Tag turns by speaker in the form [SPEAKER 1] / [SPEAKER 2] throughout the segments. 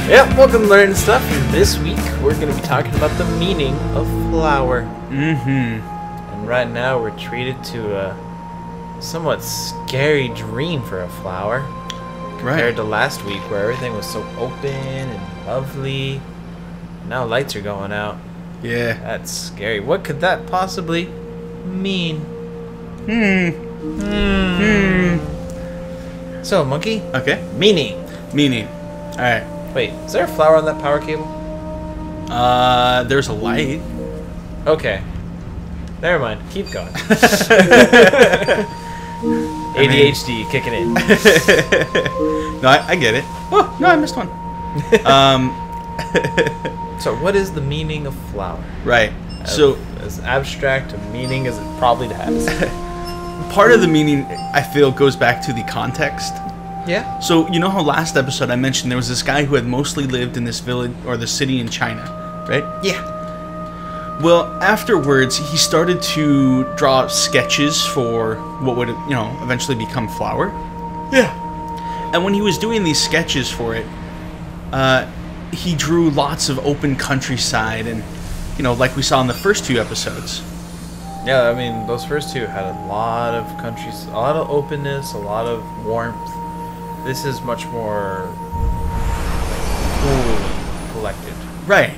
[SPEAKER 1] Yeah, welcome to Learnin Stuff. This week, we're going to be talking about the meaning of flower. And right now, we're treated to a somewhat scary dream for a flower. Compared to last week, where everything was so open and lovely. Now lights are going out.
[SPEAKER 2] Yeah.
[SPEAKER 1] That's scary. What could that possibly mean? So, monkey?
[SPEAKER 2] Okay.
[SPEAKER 1] Meaning.
[SPEAKER 2] Alright.
[SPEAKER 1] Wait, is there a flower on that power cable?
[SPEAKER 2] There's a light.
[SPEAKER 1] Okay. Never mind. Keep going. ADHD kicking in.
[SPEAKER 2] No, I get it. Oh, no, I missed one.
[SPEAKER 1] So what is the meaning of flower?
[SPEAKER 2] Right. So
[SPEAKER 1] as abstract a meaning as it probably has.
[SPEAKER 2] part of the meaning, I feel, goes back to the context.
[SPEAKER 1] Yeah.
[SPEAKER 2] So you know how last episode I mentioned there was this guy who had mostly lived in this village or the city in China, right?
[SPEAKER 1] Yeah.
[SPEAKER 2] Well, afterwards, he started to draw sketches for what would, eventually become flower.
[SPEAKER 1] Yeah.
[SPEAKER 2] And when he was doing these sketches for it, he drew lots of open countryside and, like we saw in the first two episodes.
[SPEAKER 1] Yeah, I mean, those first two had a lot of countries, a lot of openness, a lot of warmth. This is much more cool and collected.
[SPEAKER 2] Right.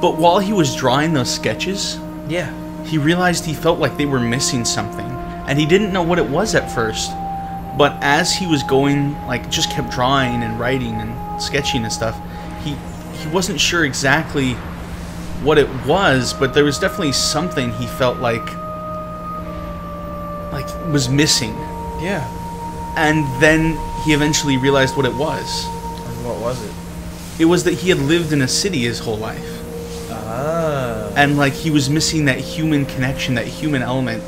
[SPEAKER 2] But while he was drawing those sketches,
[SPEAKER 1] yeah,
[SPEAKER 2] he realized he felt like they were missing something. And he didn't know what it was at first. But as he was going, just kept drawing and writing and sketching and stuff, he wasn't sure exactly what it was, but there was definitely something he felt like was missing.
[SPEAKER 1] Yeah.
[SPEAKER 2] And then he eventually realized what it was.
[SPEAKER 1] And what was it?
[SPEAKER 2] It was that he had lived in a city his whole life.
[SPEAKER 1] Ah.
[SPEAKER 2] And he was missing that human connection, that human element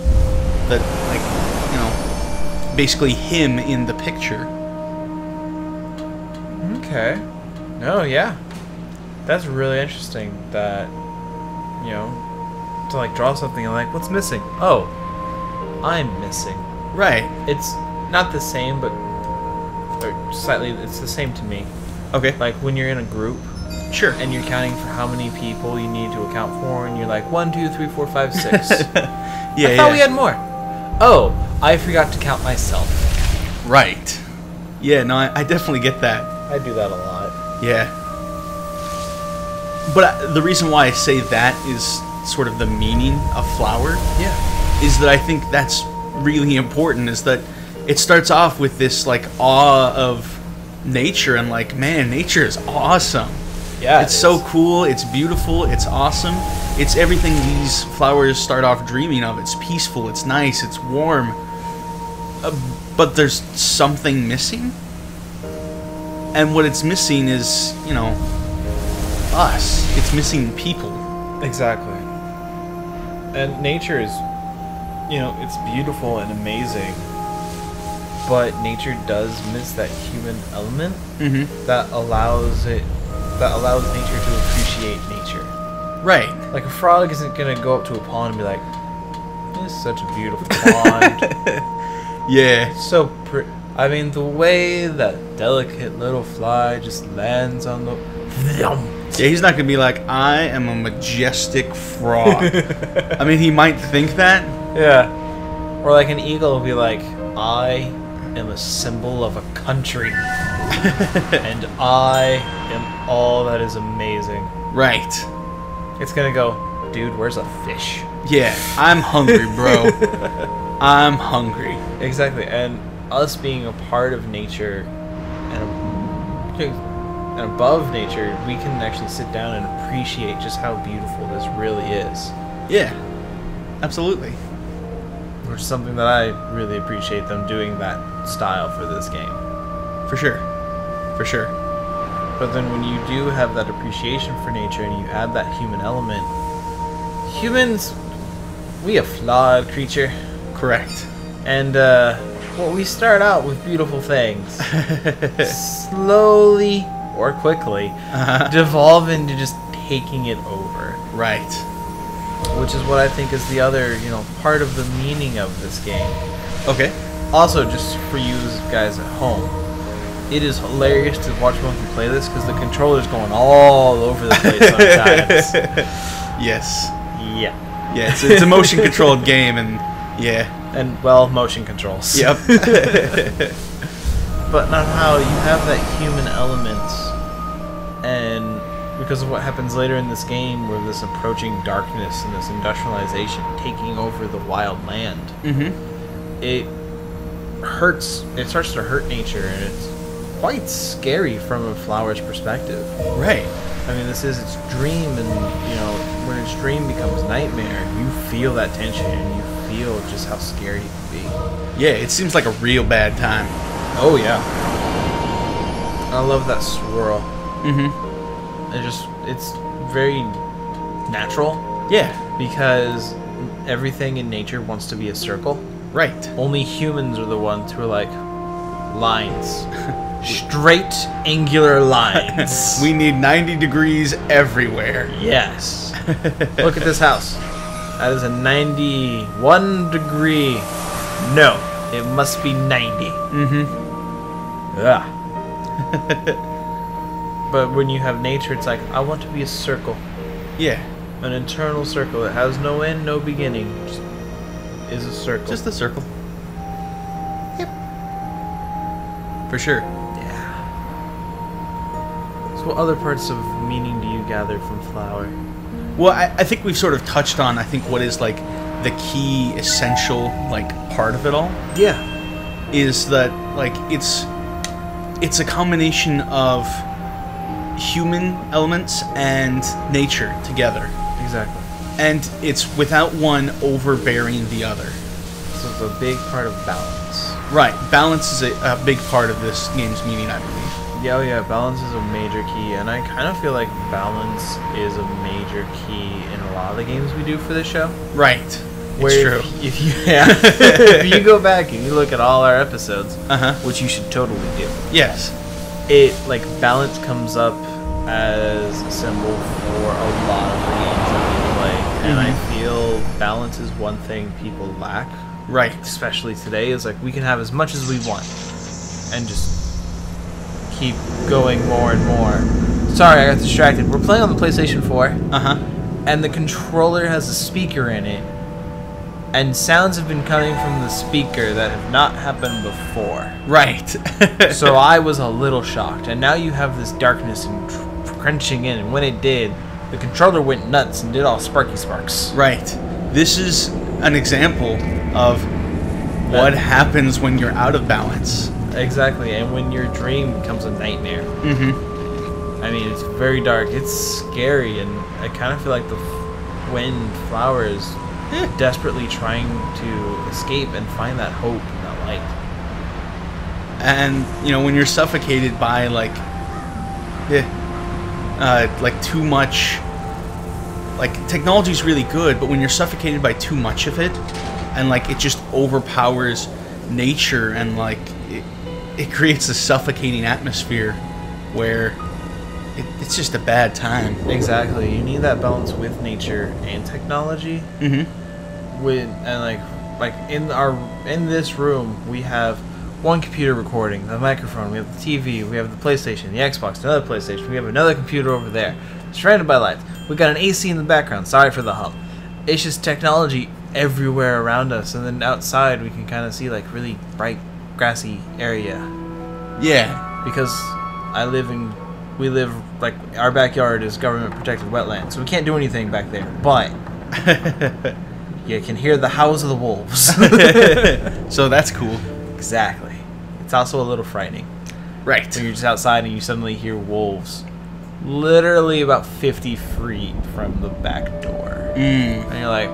[SPEAKER 2] that basically him in the picture.
[SPEAKER 1] Okay. No, yeah. That's really interesting that, to draw something and what's missing? Oh, I'm missing.
[SPEAKER 2] Right.
[SPEAKER 1] It's not the same, but or slightly, it's the same to me.
[SPEAKER 2] Okay.
[SPEAKER 1] Like when you're in a group.
[SPEAKER 2] Sure.
[SPEAKER 1] And you're counting for how many people you need to account for, and you're like, 1, 2, 3, 4, 5, 6.
[SPEAKER 2] Yeah,
[SPEAKER 1] I thought we had more. Oh, I forgot to count myself.
[SPEAKER 2] Right. Yeah, no, I definitely get that.
[SPEAKER 1] I do that a lot.
[SPEAKER 2] Yeah. But the reason why I say that is sort of the meaning of flower.
[SPEAKER 1] Yeah.
[SPEAKER 2] Is that I think that's really important, is that it starts off with this awe of nature and man, nature is awesome.
[SPEAKER 1] Yeah.
[SPEAKER 2] It's so cool, it's beautiful, it's awesome. It's everything these flowers start off dreaming of. It's peaceful, it's nice, it's warm. But there's something missing. And what it's missing is, us. It's missing people.
[SPEAKER 1] Exactly. And nature is, it's beautiful and amazing. But nature does miss that human element that allows nature to appreciate nature. Right. Like a frog isn't gonna go up to a pond and be like, "This is such a beautiful pond."
[SPEAKER 2] Yeah.
[SPEAKER 1] So I mean, the way that delicate little fly just lands on the.
[SPEAKER 2] Yeah, he's not gonna be like, "I am a majestic frog." I mean, he might think that.
[SPEAKER 1] Yeah. Or like an eagle will be like, "I am a symbol of a country, and I am all that is amazing."
[SPEAKER 2] Right.
[SPEAKER 1] It's gonna go, "Dude, where's a fish?"
[SPEAKER 2] Yeah, I'm hungry, bro. I'm hungry.
[SPEAKER 1] Exactly, and us being a part of nature and above nature, we can actually sit down and appreciate just how beautiful this really is.
[SPEAKER 2] Yeah, absolutely.
[SPEAKER 1] Which is something that I really appreciate them doing that style for this game.
[SPEAKER 2] For sure. For sure.
[SPEAKER 1] But then when you do have that appreciation for nature and you add that human element, humans, we a flawed creature.
[SPEAKER 2] Correct.
[SPEAKER 1] And, we start out with beautiful things. Slowly, or quickly, devolve into just taking it over.
[SPEAKER 2] Right.
[SPEAKER 1] Which is what I think is the other, part of the meaning of this game.
[SPEAKER 2] Okay.
[SPEAKER 1] Also, just for you guys at home, It is hilarious to watch both of you play this because the controller's going all over the place sometimes.
[SPEAKER 2] Yes.
[SPEAKER 1] Yeah.
[SPEAKER 2] Yeah, it's a motion controlled game, and yeah.
[SPEAKER 1] And, well, motion controls.
[SPEAKER 2] Yep.
[SPEAKER 1] But not how you have that human element, and because of what happens later in this game, where this approaching darkness and this industrialization taking over the wild land, it hurts. It starts to hurt nature, and it's quite scary from a flower's perspective.
[SPEAKER 2] Right.
[SPEAKER 1] I mean, this is its dream, and when its dream becomes nightmare, you feel that tension, and you feel just how scary it can be.
[SPEAKER 2] Yeah, it seems like a real bad time.
[SPEAKER 1] Oh yeah. I love that swirl. It's very natural. Yeah. Because everything in nature wants to be a circle.
[SPEAKER 2] Right.
[SPEAKER 1] Only humans are the ones who are like lines. Straight, angular lines.
[SPEAKER 2] We need 90 degrees everywhere.
[SPEAKER 1] Yes. Look at this house. That is a 91 degree. No, it must be 90. Yeah. But when you have nature, it's like, I want to be a circle.
[SPEAKER 2] Yeah.
[SPEAKER 1] An eternal circle that has no end, no beginning. Just is a circle.
[SPEAKER 2] Just a circle. Yep. For sure.
[SPEAKER 1] Yeah. So what other parts of meaning do you gather from flower?
[SPEAKER 2] Well, I think we've sort of touched on, I think, what is, like, the key, essential, like, part of it all.
[SPEAKER 1] Yeah.
[SPEAKER 2] Is that, like, it's a combination of human elements and nature together.
[SPEAKER 1] Exactly.
[SPEAKER 2] And it's without one overbearing the other.
[SPEAKER 1] So it's a big part of balance.
[SPEAKER 2] Right. Balance is a big part of this game's meaning, I believe.
[SPEAKER 1] Yeah, balance is a major key, and I kind of feel like balance is a major key in a lot of the games we do for this show.
[SPEAKER 2] Right.
[SPEAKER 1] Where
[SPEAKER 2] it's true.
[SPEAKER 1] If you go back and you look at all our episodes, which you should totally do.
[SPEAKER 2] Yes.
[SPEAKER 1] Balance comes up as a symbol for a lot of the games that we play, and I feel balance is one thing people lack.
[SPEAKER 2] Right.
[SPEAKER 1] Especially today, is like we can have as much as we want, and just keep going more and more. Sorry, I got distracted. We're playing on the PlayStation 4. And the controller has a speaker in it. And sounds have been coming from the speaker that have not happened before.
[SPEAKER 2] Right.
[SPEAKER 1] So I was a little shocked. And now you have this darkness and crunching in. And when it did, the controller went nuts and did all sparky sparks.
[SPEAKER 2] Right. This is an example of what happens when you're out of balance.
[SPEAKER 1] Exactly. And when your dream becomes a nightmare. I mean, it's very dark. It's scary. And I kind of feel like the wind flowers desperately trying to escape and find that hope and that light.
[SPEAKER 2] And when you're suffocated by like too much, like, technology's really good, but when you're suffocated by too much of it, and like it just overpowers nature, and like it creates a suffocating atmosphere where it's just a bad time.
[SPEAKER 1] Exactly. You need that balance with nature and technology. In this room we have one computer recording, the microphone, we have the TV, we have the PlayStation, the Xbox, another PlayStation, we have another computer over there, surrounded by lights. We got an AC in the background. Sorry for the hum. It's just technology everywhere around us, and then outside we can kind of see like really bright grassy area. Yeah. Because we live, like, our backyard is government protected wetland, so we can't do anything back there. But you can hear the howls of the wolves.
[SPEAKER 2] So that's cool.
[SPEAKER 1] Exactly. It's also a little frightening.
[SPEAKER 2] Right.
[SPEAKER 1] When you're just outside and you suddenly hear wolves literally about 50 feet from the back door. And you're like,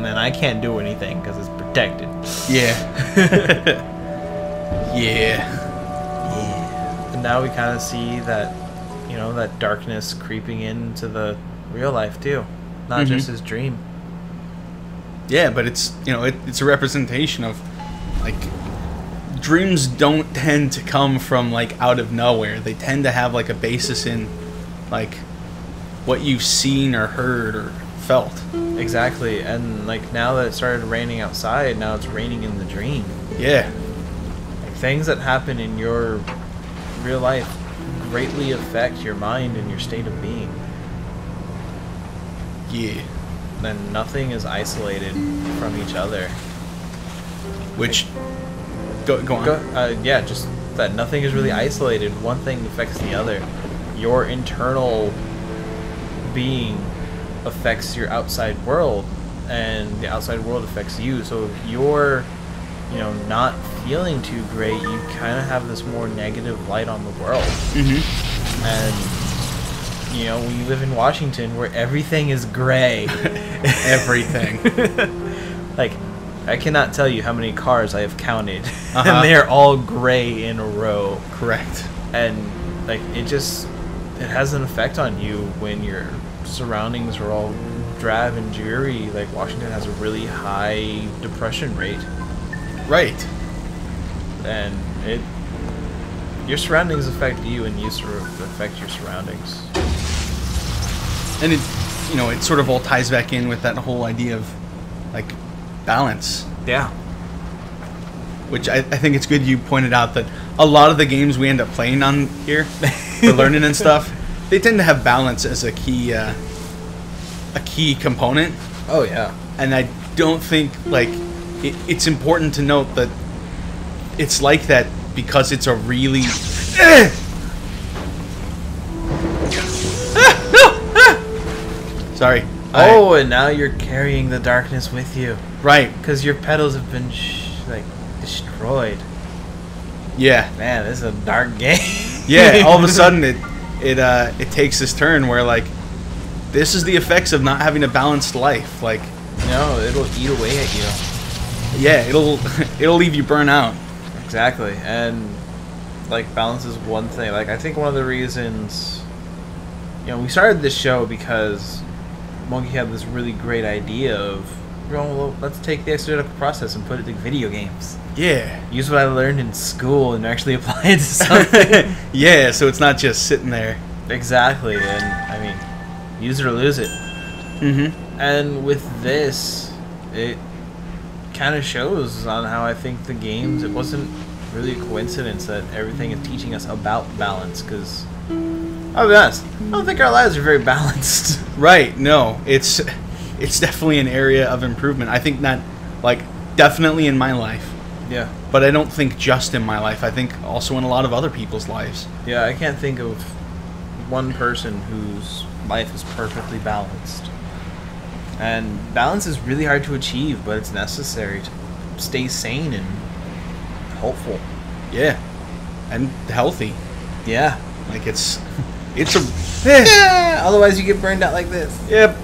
[SPEAKER 1] and I can't do anything because it's protected.
[SPEAKER 2] Yeah. Yeah.
[SPEAKER 1] And now we kind of see that, that darkness creeping into the real life too. Not just his dream.
[SPEAKER 2] Yeah, but it's, it's a representation of, like, dreams don't tend to come from, like, out of nowhere. They tend to have, like, a basis in, like, what you've seen or heard or felt.
[SPEAKER 1] Exactly. And, like, now that it started raining outside, now it's raining in the dream.
[SPEAKER 2] Yeah.
[SPEAKER 1] things that happen in your real life greatly affect your mind and your state of being.
[SPEAKER 2] Yeah.
[SPEAKER 1] And nothing is isolated from each other.
[SPEAKER 2] Which, go on.
[SPEAKER 1] Yeah, just that nothing is really isolated. One thing affects the other. Your internal being affects your outside world, and the outside world affects you. So if you're, not feeling too great, you kind of have this more negative light on the world.
[SPEAKER 2] Mm-hmm.
[SPEAKER 1] And we live in Washington where everything is gray.
[SPEAKER 2] Everything.
[SPEAKER 1] Like, I cannot tell you how many cars I have counted, and they're all gray in a row.
[SPEAKER 2] Correct.
[SPEAKER 1] And like it has an effect on you when your surroundings are all drab and dreary. Like Washington has a really high depression rate.
[SPEAKER 2] Right.
[SPEAKER 1] And your surroundings affect you, and you sort of affect your surroundings.
[SPEAKER 2] And it sort of all ties back in with that whole idea of like balance.
[SPEAKER 1] Yeah.
[SPEAKER 2] Which I think it's good you pointed out that a lot of the games we end up playing on here for learning and stuff, they tend to have balance as a key component.
[SPEAKER 1] Oh yeah.
[SPEAKER 2] And I don't think it's important to note that it's like that because it's a really Sorry.
[SPEAKER 1] Oh, and now you're carrying the darkness with you.
[SPEAKER 2] Right.
[SPEAKER 1] Because your petals have been destroyed.
[SPEAKER 2] Yeah.
[SPEAKER 1] Man, this is a dark game.
[SPEAKER 2] Yeah. All of a sudden, it takes this turn where this is the effects of not having a balanced life.
[SPEAKER 1] No, it'll eat away at you.
[SPEAKER 2] Yeah, it'll leave you burnt out.
[SPEAKER 1] Exactly, and balance is one thing. I think one of the reasons, we started this show because Monkey had this really great idea of, let's take the exegetical process and put it to video games.
[SPEAKER 2] Yeah.
[SPEAKER 1] Use what I learned in school and actually apply it to something.
[SPEAKER 2] Yeah, so it's not just sitting there.
[SPEAKER 1] Exactly, and use it or lose it.
[SPEAKER 2] Mm-hmm.
[SPEAKER 1] And with this, it kind of shows on how I think the games, it wasn't really a coincidence that everything is teaching us about balance, because I'll be honest, I don't think our lives are very balanced.
[SPEAKER 2] Right, no. It's definitely an area of improvement. I think not, definitely in my life.
[SPEAKER 1] Yeah.
[SPEAKER 2] But I don't think just in my life. I think also in a lot of other people's lives.
[SPEAKER 1] Yeah, I can't think of one person whose life is perfectly balanced. And balance is really hard to achieve, but it's necessary to stay sane and hopeful.
[SPEAKER 2] Yeah. And healthy.
[SPEAKER 1] Yeah.
[SPEAKER 2] It's
[SPEAKER 1] yeah, otherwise you get burned out like this.
[SPEAKER 2] Yep.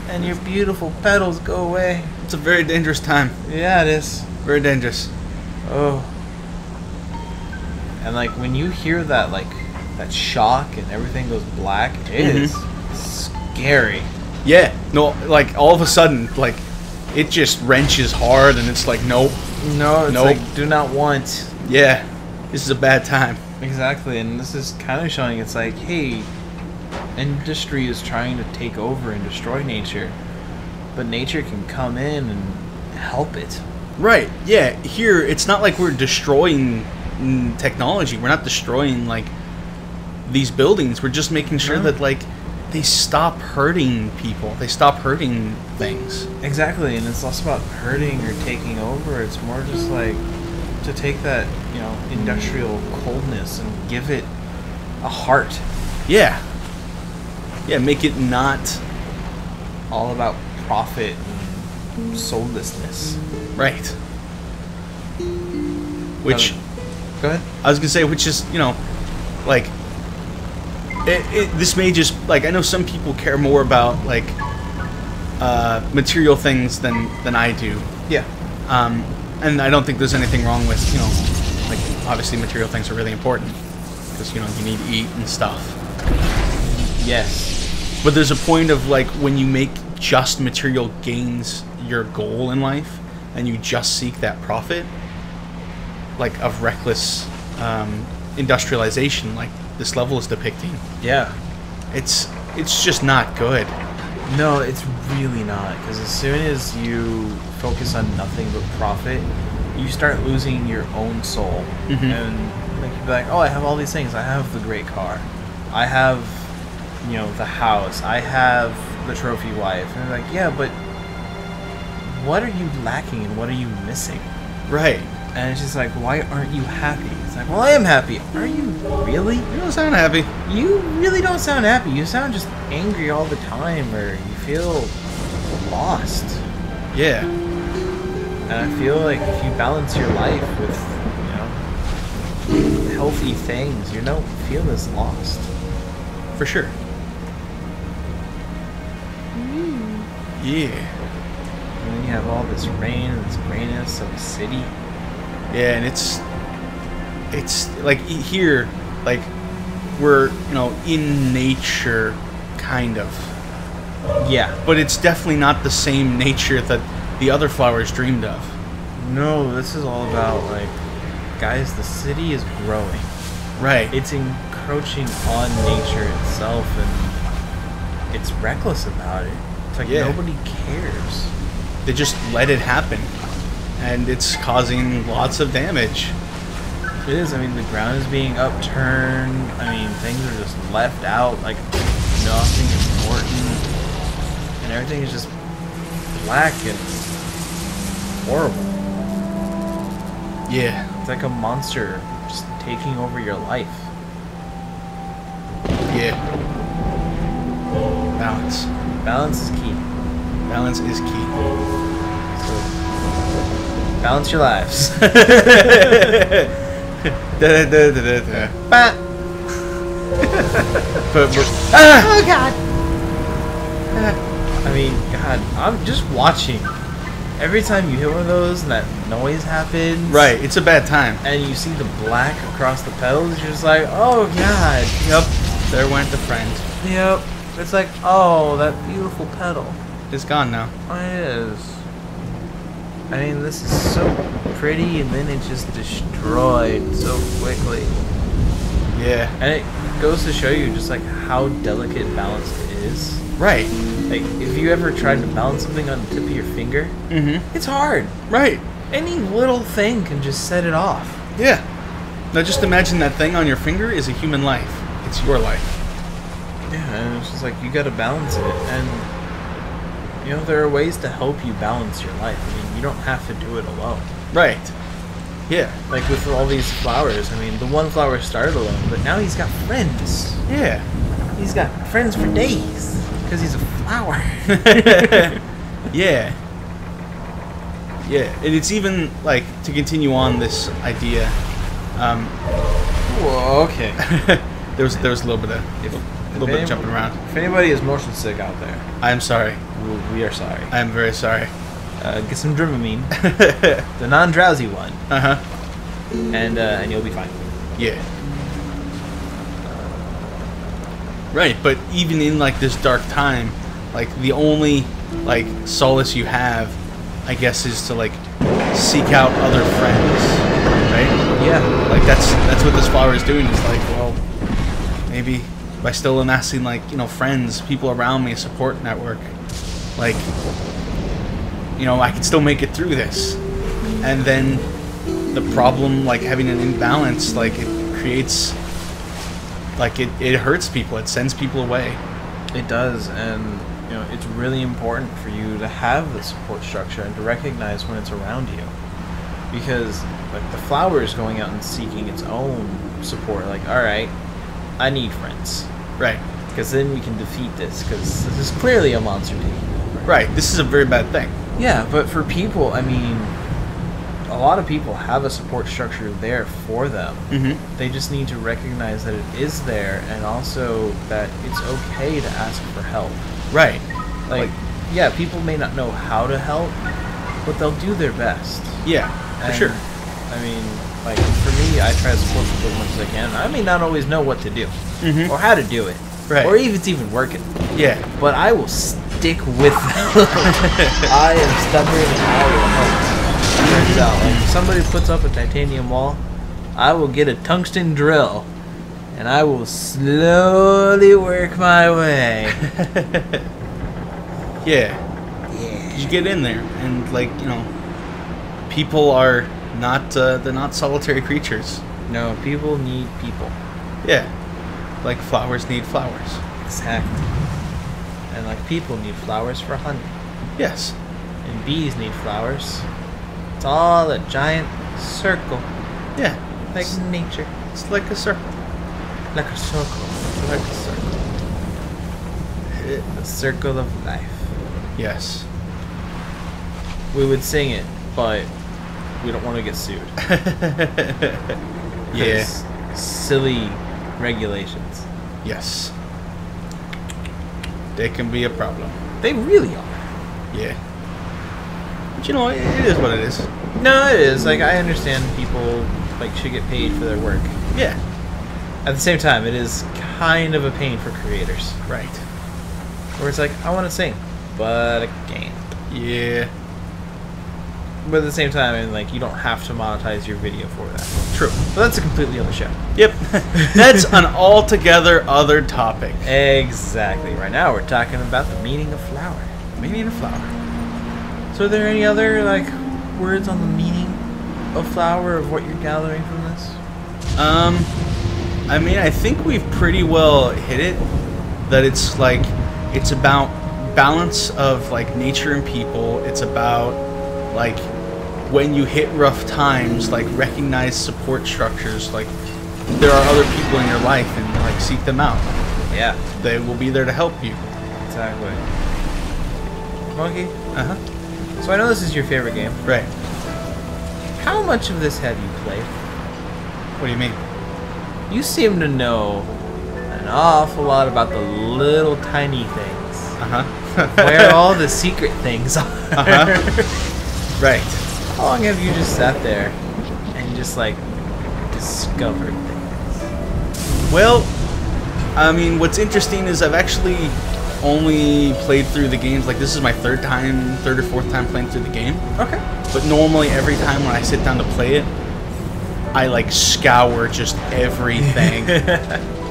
[SPEAKER 1] And your beautiful petals go away.
[SPEAKER 2] It's a very dangerous time.
[SPEAKER 1] Yeah, it is.
[SPEAKER 2] Very dangerous.
[SPEAKER 1] Oh. And when you hear that that shock and everything goes black, it is scary.
[SPEAKER 2] Yeah. No, all of a sudden, it just wrenches hard and it's nope.
[SPEAKER 1] No, it's do not want.
[SPEAKER 2] Yeah. This is a bad time.
[SPEAKER 1] Exactly, and this is kind of showing it's hey, industry is trying to take over and destroy nature, but nature can come in and help it.
[SPEAKER 2] Right, yeah. Here, it's not like we're destroying technology. We're not destroying, these buildings. We're just making sure that, they stop hurting people. They stop hurting things.
[SPEAKER 1] Exactly, and it's less about hurting or taking over. It's more just, to take that, industrial coldness and give it a heart.
[SPEAKER 2] Yeah. Yeah, make it not
[SPEAKER 1] all about profit and soullessness.
[SPEAKER 2] Right. Which...
[SPEAKER 1] Go ahead.
[SPEAKER 2] I was going to say, which is, this may just... I know some people care more about, material things than I do.
[SPEAKER 1] Yeah.
[SPEAKER 2] And I don't think there's anything wrong with, obviously material things are really important. Because, you need to eat and stuff.
[SPEAKER 1] Yes.
[SPEAKER 2] But there's a point of, when you make just material gains your goal in life, and you just seek that profit, of reckless industrialization, like this level is depicting.
[SPEAKER 1] Yeah.
[SPEAKER 2] It's just not good.
[SPEAKER 1] No, it's really not. Because as soon as you focus on nothing but profit, you start losing your own soul. And like you'd be like, oh, I have all these things. I have the great car. I have, you know, the house. I have the trophy wife. And they're like, yeah, but what are you lacking and what are you missing?
[SPEAKER 2] Right.
[SPEAKER 1] And it's just like, why aren't you happy? It's like, well, I am happy. Are you really?
[SPEAKER 2] You don't sound happy.
[SPEAKER 1] You really don't sound happy. You sound just angry all the time, or you feel lost.
[SPEAKER 2] Yeah.
[SPEAKER 1] And I feel like if you balance your life with, you know, healthy things, you don't feel as lost.
[SPEAKER 2] For sure. Yeah.
[SPEAKER 1] And then you have all this rain and this grayness of a city.
[SPEAKER 2] Yeah, and it's like here, like we're, you know, in nature, kind of.
[SPEAKER 1] Yeah.
[SPEAKER 2] But it's definitely not the same nature that the other flowers dreamed of.
[SPEAKER 1] No, this is all about, like, guys, the city is growing.
[SPEAKER 2] Right.
[SPEAKER 1] It's encroaching on nature itself, and it's reckless about it. It's like nobody cares.
[SPEAKER 2] They just let it happen. And it's causing lots of damage.
[SPEAKER 1] It is. I mean, the ground is being upturned. I mean, things are just left out like nothing important. And everything is just black and horrible.
[SPEAKER 2] Yeah.
[SPEAKER 1] It's like a monster just taking over your life.
[SPEAKER 2] Yeah. Balance.
[SPEAKER 1] Balance is key.
[SPEAKER 2] Balance is key.
[SPEAKER 1] Balance your lives. Oh God! I mean, God, I'm just watching. Every time you hit one of those and that noise happens,
[SPEAKER 2] right? It's a bad time.
[SPEAKER 1] And you see the black across the pedals, you're just like, oh God.
[SPEAKER 2] Yep. There went the friend.
[SPEAKER 1] Yep. It's like, oh, that beautiful pedal.
[SPEAKER 2] It's gone now.
[SPEAKER 1] Oh, it is. I mean, this is so pretty, and then it's just destroyed so quickly.
[SPEAKER 2] Yeah.
[SPEAKER 1] And it goes to show you just like how delicate balanced it is.
[SPEAKER 2] Right.
[SPEAKER 1] Like, if you ever tried to balance something on the tip of your finger, it's hard.
[SPEAKER 2] Right.
[SPEAKER 1] Any little thing can just set it off.
[SPEAKER 2] Yeah. Now just imagine that thing on your finger is a human life. It's your life.
[SPEAKER 1] Yeah, and it's just like, you gotta balance it. And, you know, there are ways to help you balance your life. I mean, you don't have to do it alone.
[SPEAKER 2] Right. Yeah.
[SPEAKER 1] Like with all these flowers, I mean, the one flower started alone, but now he's got friends.
[SPEAKER 2] Yeah.
[SPEAKER 1] He's got friends for days. Because he's a flower.
[SPEAKER 2] Yeah. Yeah. And it's even, like, to continue on this idea,
[SPEAKER 1] Whoa, okay.
[SPEAKER 2] there was a little bit of jumping around.
[SPEAKER 1] If anybody is motion sick out there,
[SPEAKER 2] I am sorry.
[SPEAKER 1] We are sorry.
[SPEAKER 2] I am very sorry.
[SPEAKER 1] Get some Dramamine, the non-drowsy one, and you'll be fine.
[SPEAKER 2] Yeah. Right, but even in like this dark time, like the only like solace you have, I guess, is to like seek out other friends, right?
[SPEAKER 1] Yeah.
[SPEAKER 2] Like that's what this flower is doing. It's like, well, maybe by still amassing like, you know, friends, people around me, a support network, like, you know, I can still make it through this. And then the problem, like having an imbalance, like it creates, like it hurts people. It sends people away.
[SPEAKER 1] It does, and you know, it's really important for you to have the support structure and to recognize when it's around you. Because like the flower is going out and seeking its own support. Like, all right, I need friends.
[SPEAKER 2] Right.
[SPEAKER 1] Because then we can defeat this. Because this is clearly a monster taking over.
[SPEAKER 2] Right. This is a very bad thing.
[SPEAKER 1] Yeah, but for people, I mean, a lot of people have a support structure there for them. They just need to recognize that it is there, and also that it's okay to ask for help.
[SPEAKER 2] Right.
[SPEAKER 1] Like, yeah, people may not know how to help, but they'll do their best.
[SPEAKER 2] Yeah, for sure.
[SPEAKER 1] I mean, like, for me, I try to support people as much as I can. I may not always know what to do, or how to do it, or if it's even working. Yeah. But I will stick with them. I am stubborn and I will help. Turns out, like, if somebody puts up a titanium wall, I will get a tungsten drill, and I will slowly work my way.
[SPEAKER 2] Yeah. You get in there, and like, you know, people are They're not solitary creatures.
[SPEAKER 1] No, people need people.
[SPEAKER 2] Yeah, like flowers need flowers.
[SPEAKER 1] Exactly. And like people need flowers for honey.
[SPEAKER 2] Yes.
[SPEAKER 1] And bees need flowers. It's all a giant circle.
[SPEAKER 2] Yeah.
[SPEAKER 1] Like nature.
[SPEAKER 2] It's like a circle.
[SPEAKER 1] Like a circle.
[SPEAKER 2] Like a circle.
[SPEAKER 1] The circle of life.
[SPEAKER 2] Yes.
[SPEAKER 1] We would sing it, but we don't want to get sued.
[SPEAKER 2] Yeah.
[SPEAKER 1] Silly regulations.
[SPEAKER 2] Yes. They can be a problem.
[SPEAKER 1] They really are.
[SPEAKER 2] Yeah. But you know, it is what it is.
[SPEAKER 1] No, it is. Like, I understand people like should get paid for their work.
[SPEAKER 2] Yeah.
[SPEAKER 1] At the same time, it is kind of a pain for creators.
[SPEAKER 2] Right.
[SPEAKER 1] Where it's like, I want to sing, but I can't.
[SPEAKER 2] Yeah.
[SPEAKER 1] But at the same time, I mean, like, you don't have to monetize your video for that.
[SPEAKER 2] True.
[SPEAKER 1] But that's a completely other show.
[SPEAKER 2] Yep. That's an altogether other topic.
[SPEAKER 1] Exactly. Right now, we're talking about the meaning of flower.
[SPEAKER 2] Meaning of flower.
[SPEAKER 1] So are there any other, like, words on the meaning of flower, of what you're gathering from this?
[SPEAKER 2] I mean, I think we've pretty well hit it. That it's, like, it's about balance of, like, nature and people. It's about, like, when you hit rough times, like, recognize support structures. Like, there are other people in your life and, like, seek them out.
[SPEAKER 1] Yeah.
[SPEAKER 2] They will be there to help you.
[SPEAKER 1] Exactly. Monkey?
[SPEAKER 2] Uh-huh.
[SPEAKER 1] So I know this is your favorite game.
[SPEAKER 2] Right.
[SPEAKER 1] How much of this have you played?
[SPEAKER 2] What do you mean?
[SPEAKER 1] You seem to know an awful lot about the little tiny things.
[SPEAKER 2] Uh-huh.
[SPEAKER 1] Where all the secret things are.
[SPEAKER 2] Uh-huh. Right.
[SPEAKER 1] How long have you just sat there and just, like, discovered things?
[SPEAKER 2] Well, I mean, what's interesting is I've actually only played through the games, like, this is my third or fourth time playing through the game.
[SPEAKER 1] Okay.
[SPEAKER 2] But normally every time when I sit down to play it, I, like, scour just everything.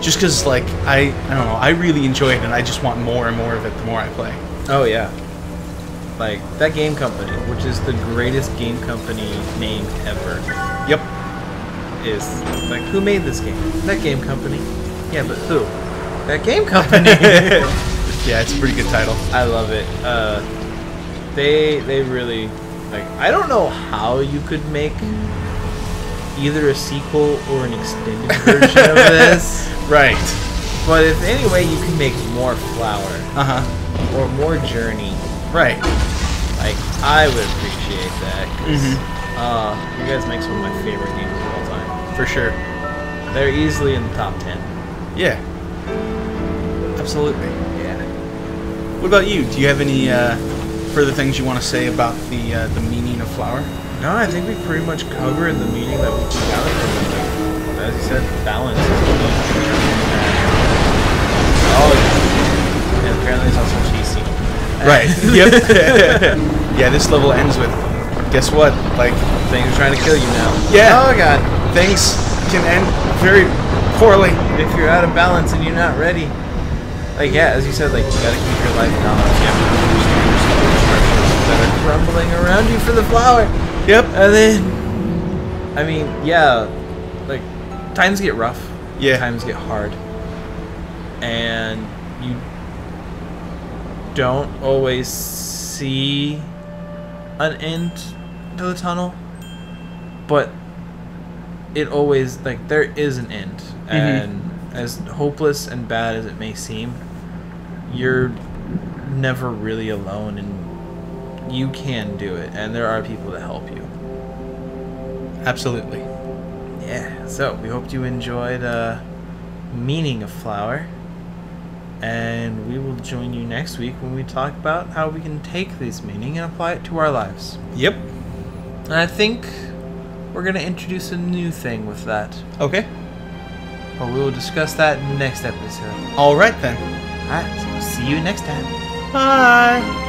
[SPEAKER 2] Just because, like, I don't know, I really enjoy it and I just want more and more of it the more I play.
[SPEAKER 1] Oh, yeah. Like, that game company, which is the greatest game company name ever.
[SPEAKER 2] Yep.
[SPEAKER 1] Is, like, who made this game? That game company. Yeah, but who? That game company.
[SPEAKER 2] Yeah, it's a pretty good title.
[SPEAKER 1] I love it. They really, like, I don't know how you could make either a sequel or an extended version of this.
[SPEAKER 2] Right.
[SPEAKER 1] But if any way you can make more flower.
[SPEAKER 2] Uh-huh.
[SPEAKER 1] Or more journey.
[SPEAKER 2] Right.
[SPEAKER 1] Like, I would appreciate that. 'Cause,
[SPEAKER 2] Mm-hmm.
[SPEAKER 1] you guys make some of my favorite games of all time.
[SPEAKER 2] For sure.
[SPEAKER 1] They're easily in the top 10.
[SPEAKER 2] Yeah. Absolutely.
[SPEAKER 1] Yeah.
[SPEAKER 2] What about you? Do you have any further things you want to say about the meaning of flower?
[SPEAKER 1] No, I think we pretty much covered the meaning that we can gather from it. As you said, balance is key. And apparently it's also cheesy.
[SPEAKER 2] Right. Yep. Yeah, this level ends with, guess what? Like,
[SPEAKER 1] Things are trying to kill you now.
[SPEAKER 2] Yeah.
[SPEAKER 1] Oh, God.
[SPEAKER 2] things can end very poorly.
[SPEAKER 1] If you're out of balance and you're not ready. Like, yeah, as you said, like, you gotta keep your life balanced. You have to understand your support structures that are crumbling around you for the flower.
[SPEAKER 2] Yep.
[SPEAKER 1] And then, I mean, yeah, like, times get rough.
[SPEAKER 2] Yeah.
[SPEAKER 1] Times get hard. And you don't always see an end to the tunnel. But it always, like, there is an end.
[SPEAKER 2] Mm-hmm.
[SPEAKER 1] And as hopeless and bad as it may seem, you're never really alone, and you can do it, and there are people that help you.
[SPEAKER 2] Absolutely.
[SPEAKER 1] Yeah, so we hope you enjoyed Meaning of Flower, and we will join you next week when we talk about how we can take this meaning and apply it to our lives.
[SPEAKER 2] Yep.
[SPEAKER 1] And I think we're going to introduce a new thing with that.
[SPEAKER 2] Okay.
[SPEAKER 1] But we will discuss that next episode.
[SPEAKER 2] All right then.
[SPEAKER 1] Alright, so see you next time.
[SPEAKER 2] Bye.